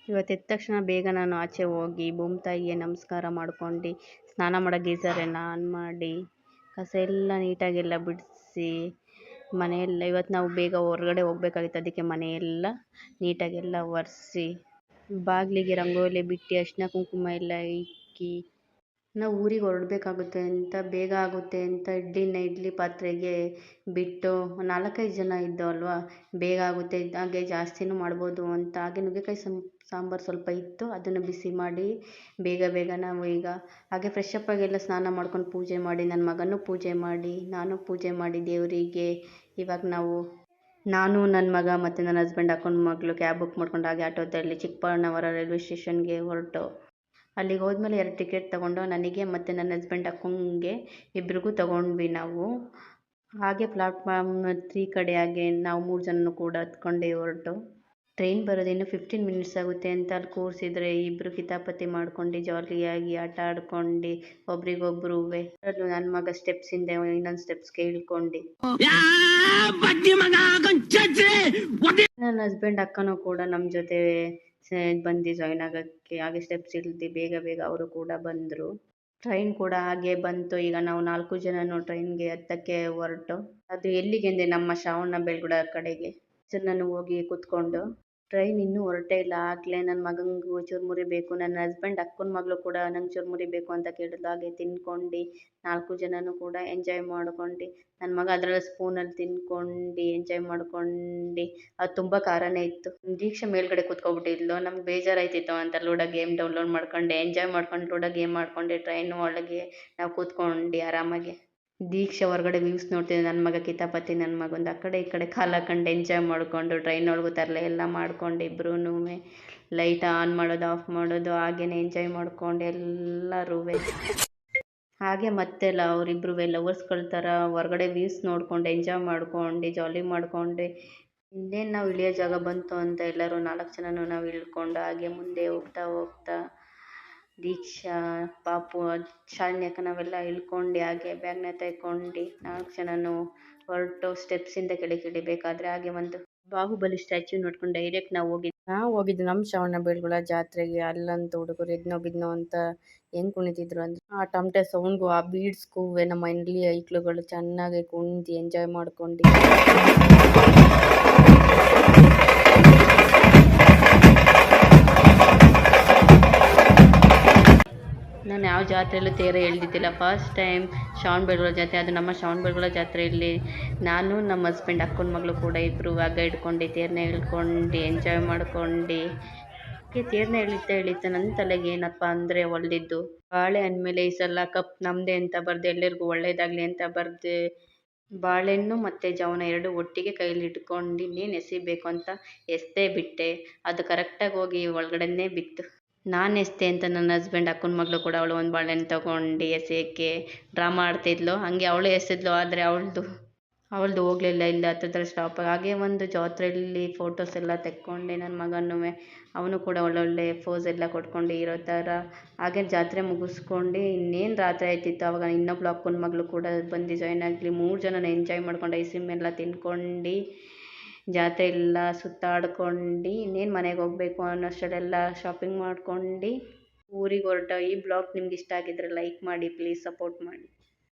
ಇವತ್ತು ಎದ್ದ ತಕ್ಷಣ ಬೇಗ ನಾನು ಆಚೆ ಹೋಗಿ ಭೂಮಿ ತಾಯಿಗೆ ನಮಸ್ಕಾರ ಮಾಡ್ಕೊಂಡು ಸ್ನಾನ ಮಾಡೋ ಗೀಝರೆಲ್ಲ ಆನ್ ಮಾಡಿ ಕಸ ಎಲ್ಲ ನೀಟಾಗೆಲ್ಲ ಬಿಡಿಸಿ ಮನೆಯೆಲ್ಲ ಇವತ್ತು ನಾವು ಬೇಗ ಹೊರಗಡೆ ಹೋಗ್ಬೇಕಾಗಿತ್ತು, ಅದಕ್ಕೆ ಮನೆಯೆಲ್ಲ ನೀಟಾಗೆಲ್ಲ ಒರೆಸಿ ಬಾಗಿಲಿಗೆ ರಂಗೋಲಿ ಬಿಟ್ಟು ಅರಿಶಿನ ಕುಂಕುಮ ಎಲ್ಲ ಇಕ್ಕಿ ನಾವು ಊರಿಗೆ ಹೊರಡಬೇಕಾಗುತ್ತೆ ಅಂತ ಬೇಗ ಆಗುತ್ತೆ ಅಂತ ಇಡ್ಲಿ ಪಾತ್ರೆಗೆ ಬಿಟ್ಟು 4-5 ಜನ ಇದ್ದೋ ಅಲ್ವಾ, ಬೇಗ ಆಗುತ್ತೆ ಹಾಗೆ ಜಾಸ್ತಿನೂ ಮಾಡ್ಬೋದು ಅಂತ ಹಾಗೆ ನುಗ್ಗೆಕಾಯಿ ಸಾಂಬಾರು ಸ್ವಲ್ಪ ಇತ್ತು, ಅದನ್ನು ಬಿಸಿ ಮಾಡಿ ಬೇಗ ನಾವು ಈಗ ಹಾಗೆ ಫ್ರೆಶ್ ಅಪ್ ಆಗೆಲ್ಲ ಸ್ನಾನ ಮಾಡ್ಕೊಂಡು ಪೂಜೆ ಮಾಡಿ ನನ್ನ ಮಗನೂ ಪೂಜೆ ಮಾಡಿ ನಾನು ಪೂಜೆ ಮಾಡಿ ದೇವರಿಗೆ ಇವಾಗ ನಾನು ನನ್ನ ಮಗ ಮತ್ತು ನನ್ನ ಹಸ್ಬೆಂಡ್ ಅಕ್ಕನ ಮಗಳು ಕ್ಯಾಬ್ ಬುಕ್ ಮಾಡ್ಕೊಂಡು ಹಾಗೆ ಆಟೋದಲ್ಲಿ ಚಿಕ್ಕಬಳ್ಳಾಪುರ ರೈಲ್ವೆ ಸ್ಟೇಷನ್ಗೆ ಹೊರಟು ಅಲ್ಲಿಗೆ ಹೋದ್ಮೇಲೆ 2 ಟಿಕೆಟ್ ತೊಗೊಂಡು ನನಗೆ ಮತ್ತು ನನ್ನ ಹಸ್ಬೆಂಡ್ ಅಕ್ಕಂಗೆ ಇಬ್ರಿಗೂ ತೊಗೊಂಡ್ವಿ ನಾವು. ಹಾಗೆ ಪ್ಲಾಟ್ಫಾರ್ಮ್ 3 ಕಡೆ ಹಾಗೆ ನಾವು 3 ಜನನು ಕೂಡ ಹತ್ಕೊಂಡೆ ಹೊರಟು. ಟ್ರೈನ್ ಬರೋದು ಇನ್ನೂ 15 ಮಿನಿಟ್ಸ್ ಆಗುತ್ತೆ ಅಂತ ಅಲ್ಲಿ ಕೂರಿಸಿದ್ರೆ ಇಬ್ಬರು ಕಿತಾಪತಿ ಮಾಡ್ಕೊಂಡು ಜಾಲಿಯಾಗಿ ಆಟ ಆಡ್ಕೊಂಡು ಒಬ್ರಿಗೊಬ್ರು ನನ್ನ ಮಗ ಸ್ಟೆಪ್ಸ್ ಹಿಂದೆ ಇನ್ನೊಂದು ಸ್ಟೆಪ್ಸ್ ಕೇಳ್ಕೊಂಡು ನನ್ನ ಹಸ್ಬೆಂಡ್ ಅಕ್ಕನೂ ಕೂಡ ನಮ್ಮ ಜೊತೆ ಬಂದು ಜಾಯ್ನ್ ಆಗೋಕ್ಕೆ ಹಾಗೆ ಸ್ಟೆಪ್ಸ್ ಇಳಿದು ಬೇಗ ಅವರು ಕೂಡ ಬಂದರು. ಟ್ರೈನ್ ಕೂಡ ಹಾಗೆ ಬಂತು. ಈಗ ನಾವು 4 ಜನನು ಟ್ರೈನ್ಗೆ ಹತ್ತಕ್ಕೆ ಹೊರಟು. ಅದು ಎಲ್ಲಿಗೆ ಅಂದರೆ ನಮ್ಮ ಶ್ರವಣ ಬೆಳಗೊಳ ಕಡೆಗೆ. ನಾನು ಹೋಗಿ ಕೂತ್ಕೊಂಡು ಟ್ರೈನ್ ಇನ್ನೂ ಹೊರಟೇ ಇಲ್ಲ, ಆಗಲೇ ನನ್ನ ಮಗಂಗೂ ಚುರುಮುರಿ ಬೇಕು, ನನ್ನ ಹಸ್ಬೆಂಡ್ ಅಕ್ಕನ ಮಗಳು ಕೂಡ ನಂಗೆ ಚುರುಮುರಿ ಬೇಕು ಅಂತ ಕೇಳಿದ್ಲು. ಹಾಗೆ ತಿನ್ಕೊಂಡು 4 ಜನನು ಕೂಡ ಎಂಜಾಯ್ ಮಾಡ್ಕೊಂಡು ನನ್ನ ಮಗ ಅದರಲ್ಲಿ ಸ್ಪೂನಲ್ಲಿ ತಿನ್ಕೊಂಡು ಎಂಜಾಯ್ ಮಾಡ್ಕೊಂಡು ಅದು ತುಂಬ ಖಾರನೇ ಇತ್ತು. ದೀಕ್ಷಾ ಮೇಲ್ಗಡೆ ಕೂತ್ಕೊಬಿಟ್ಟಿದ್ಲು, ನಮ್ಗೆ ಬೇಜಾರಾಯ್ತಿತ್ತು ಅಂತ ಲೂಡೋ ಗೇಮ್ ಡೌನ್ಲೋಡ್ ಮಾಡ್ಕೊಂಡು ಎಂಜಾಯ್ ಮಾಡ್ಕೊಂಡು ಲೂಡೋ ಗೇಮ್ ಮಾಡ್ಕೊಂಡು ಟ್ರೈನ್ ಒಳಗೆ ನಾವು ಕೂತ್ಕೊಂಡು ಆರಾಮಾಗಿ. ದೀಕ್ಷಾ ಹೊರಗಡೆ ವ್ಯೂಸ್ ನೋಡ್ತಿದ್ದೆ, ನನ್ನ ಮಗ ಕಿತಾಪತಿ ನನ್ನ ಮಗಂದು ಆ ಕಡೆ ಈ ಕಡೆ ಕಾಲು ಹಾಕೊಂಡು ಎಂಜಾಯ್ ಮಾಡಿಕೊಂಡು ಟ್ರೈನ್ ಒಳಗೂ ತರಲೆ ಎಲ್ಲ ಮಾಡ್ಕೊಂಡು ಇಬ್ರೂ ಲೈಟ್ ಆನ್ ಮಾಡೋದು ಆಫ್ ಮಾಡೋದು ಹಾಗೇನೆ ಎಂಜಾಯ್ ಮಾಡ್ಕೊಂಡು ಎಲ್ಲರೂ ಹಾಗೆ ಮತ್ತೆಲ್ಲ ಅವರಿಬ್ರು ಲವರ್ಸ್ಗಳ ಥರ ಹೊರಗಡೆ ವ್ಯೂಸ್ ನೋಡ್ಕೊಂಡು ಎಂಜಾಯ್ ಮಾಡ್ಕೊಂಡು ಜಾಲಿ ಮಾಡ್ಕೊಂಡು ಇನ್ನೇನು ನಾವು ಇಳಿಯೋ ಜಾಗ ಬಂತು ಅಂತ ಎಲ್ಲರೂ 4 ಜನನು ನಾವು ಇಳ್ಕೊಂಡು ಹಾಗೆ ಮುಂದೆ ಹೋಗ್ತಾ ದೀಕ್ಷಾ ಪಾಪು ಶಾಲಿನಿಯಕ್ಕ ನಾವೆಲ್ಲ ಇಳ್ಕೊಂಡು ಹಾಗೆ ಬ್ಯಾಗ್ನ ತೆಕ್ಕೊಂಡು 4 ಜನನು ಹೊರಟು ಸ್ಟೆಪ್ಸಿಂದ ಕೆಳಗೆ ಇಳಿಬೇಕಾದ್ರೆ ಹಾಗೆ ಒಂದು ಬಾಹುಬಲಿ ಸ್ಟ್ಯಾಚ್ಯೂ ನೋಡ್ಕೊಂಡು ಡೈರೆಕ್ಟ್ ನಾವು ಹೋಗಿದ್ದು ನಮ್ಮ ಶ್ರವಣ ಬೆಳಗೊಳ ಜಾತ್ರೆಗೆ. ಅಲ್ಲಂತೂ ಹುಡುಗರು ಎದ್ನೋ ಬಿದ್ನೋ ಅಂತ ಹೆಂಗೆ ಕುಣಿತಿದ್ರು ಅಂದರೆ ಆ ಟಮಟೆ ಸೌಂಡ್ಗೂ ಆ ಬೀಡ್ಸ್ಗೂ ನಮ್ಮ ಮನೇಲಿ ಐಕ್ಳುಗಳು ಚೆನ್ನಾಗಿ ಕುಣಿದು ಎಂಜಾಯ್ ಮಾಡ್ಕೊಂಡು ನಾನು ಯಾವ ಜಾತ್ರೆಯಲ್ಲೂ ತೇರ ಎಳ್ದಿದ್ದಿಲ್ಲ. ಫಸ್ಟ್ ಟೈಮ್ ಶ್ರವಣ ಬೆಳಗೊಳ ಜಾತ್ರೆ, ಅದು ನಮ್ಮ ಶ್ರವಣ ಬೆಳಗೊಳ ಜಾತ್ರೆಯಲ್ಲಿ ನಾನು ನಮ್ಮ ಹಸ್ಬೆಂಡ್ ಅಕ್ಕನ ಮಗಳು ಕೂಡ ಇಬ್ಬರು ಹಗ್ಗ ಹಿಡ್ಕೊಂಡು ತೇರನ್ನ ಎಳ್ಕೊಂಡು ಎಂಜಾಯ್ ಮಾಡ್ಕೊಂಡು ತೇರನ್ನ ಎಳಿತಾ ನನ್ನ ತಲೆಗೆ ಏನಪ್ಪ ಅಂದರೆ ಹೊಲ್ದಿದ್ದು ಬಾಳೆ ಅಂದಮೇಲೆ ಈ ಸಲ ಕಪ್ ನಮ್ಮದೇ ಅಂತ ಬರೆದು ಎಲ್ಲರಿಗೂ ಒಳ್ಳೇದಾಗಲಿ ಅಂತ ಬರೆದು ಬಾಳೆಹಣ್ಣು ಮತ್ತು ಜವನ 2 ಒಟ್ಟಿಗೆ ಕೈಲಿ ಇಟ್ಕೊಂಡು ಇನ್ನೇನು ಎಸಿಬೇಕು ಅಂತ ಎಸೆದೇ ಬಿಟ್ಟೆ. ಅದು ಕರೆಕ್ಟಾಗಿ ಹೋಗಿ ಒಳಗಡೆನೇ ಬಿತ್ತು. ನಾನು ಎಸೆದೆ ಅಂತ ನನ್ನ ಹಸ್ಬೆಂಡ್ ಅಕ್ಕನ ಮಗಳು ಕೂಡ ಅವಳು ಒಂದು ಬಾಳೆಹಣ್ಣು ತೊಗೊಂಡು ಎಸೆಯೋಕ್ಕೆ ಡ್ರಾಮಾ ಆಡ್ತಿದ್ಲು. ಹಾಗೆ ಅವಳು ಎಸೆದ್ಲು, ಆದರೆ ಅವಳದು ಹೋಗಲಿಲ್ಲ, ಇಲ್ಲ ಹತ್ರದಲ್ಲಿ ಸ್ಟಾಪ್. ಹಾಗೆ ಒಂದು ಜಾತ್ರೆಯಲ್ಲಿ ಫೋಟೋಸ್ ಎಲ್ಲ ತೆಕ್ಕೊಂಡೆ ನನ್ನ ಮಗನೂ, ಅವನು ಕೂಡ ಒಳ್ಳೊಳ್ಳೆ ಪೋಸ್ ಎಲ್ಲ ಕೊಟ್ಕೊಂಡು ಇರೋ ಥರ. ಹಾಗೆ ಜಾತ್ರೆ ಮುಗಿಸ್ಕೊಂಡು ಇನ್ನೇನು ರಾತ್ರಿ ಆಯ್ತಿತ್ತು. ಆವಾಗ ಇನ್ನೊಬ್ಳು ಅಕ್ಕನ ಮಗಳು ಕೂಡ ಬಂದು ಜಾಯ್ನ್ ಆಗಲಿ. 3 ಜನನ ಎಂಜಾಯ್ ಮಾಡ್ಕೊಂಡು ಐಸ್ ಕ್ರೀಮ್ ಎಲ್ಲ ತಿನ್ಕೊಂಡು ಜಾತ್ರೆ ಎಲ್ಲ ಸುತ್ತಾಡ್ಕೊಂಡು ಇನ್ನೇನು ಮನೆಗೆ ಹೋಗಬೇಕು ಅನ್ನೋಷ್ಟರಲ್ಲೆಲ್ಲ ಶಾಪಿಂಗ್ ಮಾಡ್ಕೊಂಡು ಊರಿಗೆ ಹೊರಟ. ಈ ಬ್ಲಾಗ್ ನಿಮ್ಗೆ ಇಷ್ಟ ಆಗಿದ್ರೆ ಲೈಕ್ ಮಾಡಿ, ಪ್ಲೀಸ್ ಸಪೋರ್ಟ್ ಮಾಡಿ.